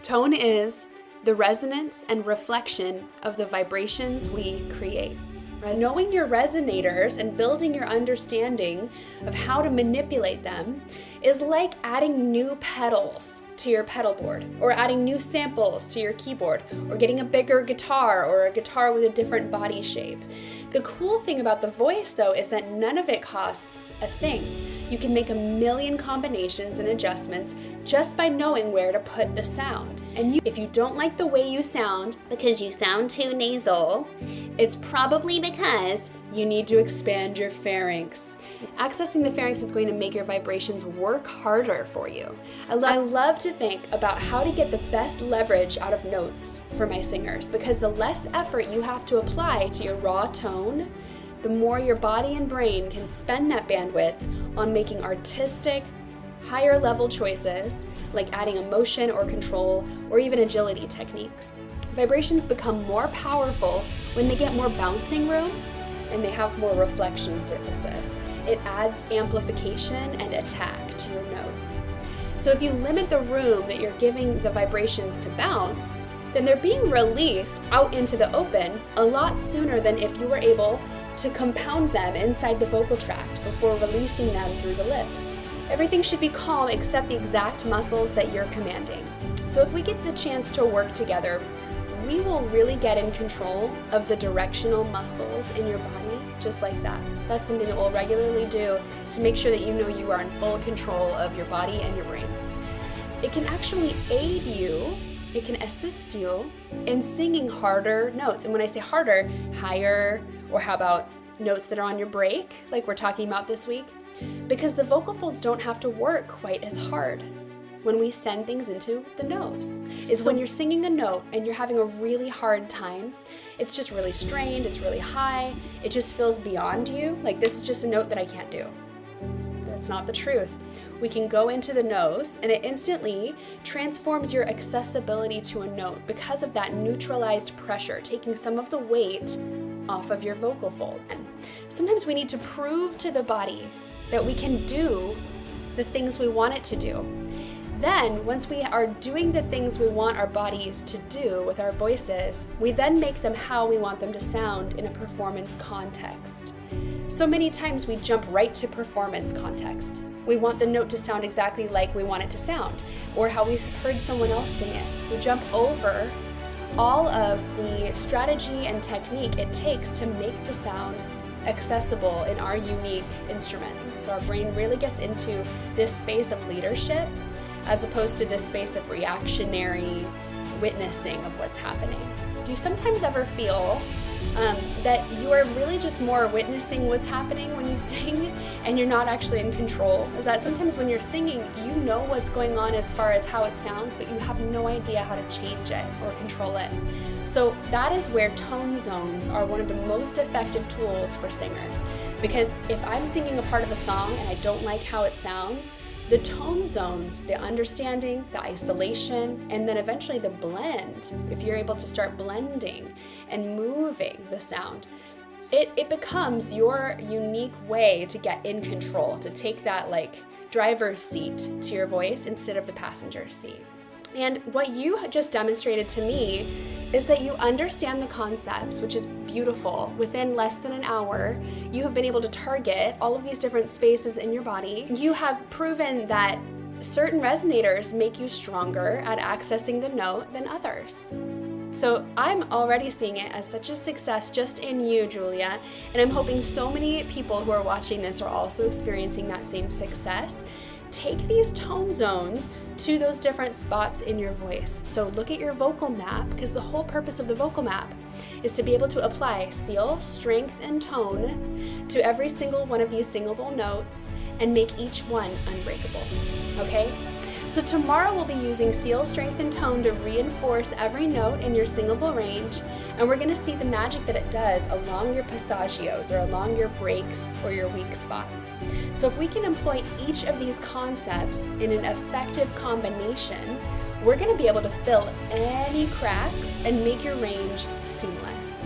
Tone is the resonance and reflection of the vibrations we create. Knowing your resonators and building your understanding of how to manipulate them is like adding new pedals to your pedal board, or adding new samples to your keyboard, or getting a bigger guitar or a guitar with a different body shape. The cool thing about the voice, though, is that none of it costs a thing. You can make a million combinations and adjustments just by knowing where to put the sound. And if you don't like the way you sound because you sound too nasal, it's probably because you need to expand your pharynx. Accessing the pharynx is going to make your vibrations work harder for you. I love to think about how to get the best leverage out of notes for my singers, because the less effort you have to apply to your raw tone, the more your body and brain can spend that bandwidth on making artistic, higher level choices, like adding emotion or control or even agility techniques. Vibrations become more powerful when they get more bouncing room and they have more reflection surfaces. It adds amplification and attack to your notes. So if you limit the room that you're giving the vibrations to bounce, then they're being released out into the open a lot sooner than if you were able to compound them inside the vocal tract before releasing them through the lips. Everything should be calm except the exact muscles that you're commanding. So if we get the chance to work together, we will really get in control of the directional muscles in your body, just like that. That's something that we'll regularly do to make sure that you know you are in full control of your body and your brain. It can actually aid you, it can assist you in singing harder notes. And when I say harder, higher, or how about notes that are on your break, like we're talking about this week? Because the vocal folds don't have to work quite as hard when we send things into the nose. When you're singing a note and you're having a really hard time, it's just really strained, it's really high, it just feels beyond you, like this is just a note that I can't do. That's not the truth. We can go into the nose and it instantly transforms your accessibility to a note because of that neutralized pressure, taking some of the weight off of your vocal folds. Sometimes we need to prove to the body that we can do the things we want it to do. Then, once we are doing the things we want our bodies to do with our voices, we then make them how we want them to sound in a performance context. So many times we jump right to performance context. We want the note to sound exactly like we want it to sound, or how we heard someone else sing it. We jump over all of the strategy and technique it takes to make the sound accessible in our unique instruments. So our brain really gets into this space of leadership as opposed to this space of reactionary witnessing of what's happening. Do you sometimes ever feel that you are really just more witnessing what's happening when you sing and you're not actually in control? Is that sometimes when you're singing, you know what's going on as far as how it sounds, but you have no idea how to change it or control it? So that is where tone zones are one of the most effective tools for singers. Because if I'm singing a part of a song and I don't like how it sounds, the tone zones, the understanding, the isolation, and then eventually the blend, if you're able to start blending and moving the sound, it becomes your unique way to get in control, to take that like driver's seat to your voice instead of the passenger seat. And what you just demonstrated to me is that you understand the concepts, which is beautiful. Within less than an hour, you have been able to target all of these different spaces in your body. You have proven that certain resonators make you stronger at accessing the note than others. So I'm already seeing it as such a success just in you, Julia, and I'm hoping so many people who are watching this are also experiencing that same success. Take these tone zones to those different spots in your voice. So look at your vocal map, because the whole purpose of the vocal map is to be able to apply seal, strength, and tone to every single one of these singable notes and make each one unbreakable, okay? So tomorrow we'll be using seal, strength, and tone to reinforce every note in your singable range, and we're going to see the magic that it does along your passagios or along your breaks or your weak spots. So if we can employ each of these concepts in an effective combination, we're going to be able to fill any cracks and make your range seamless.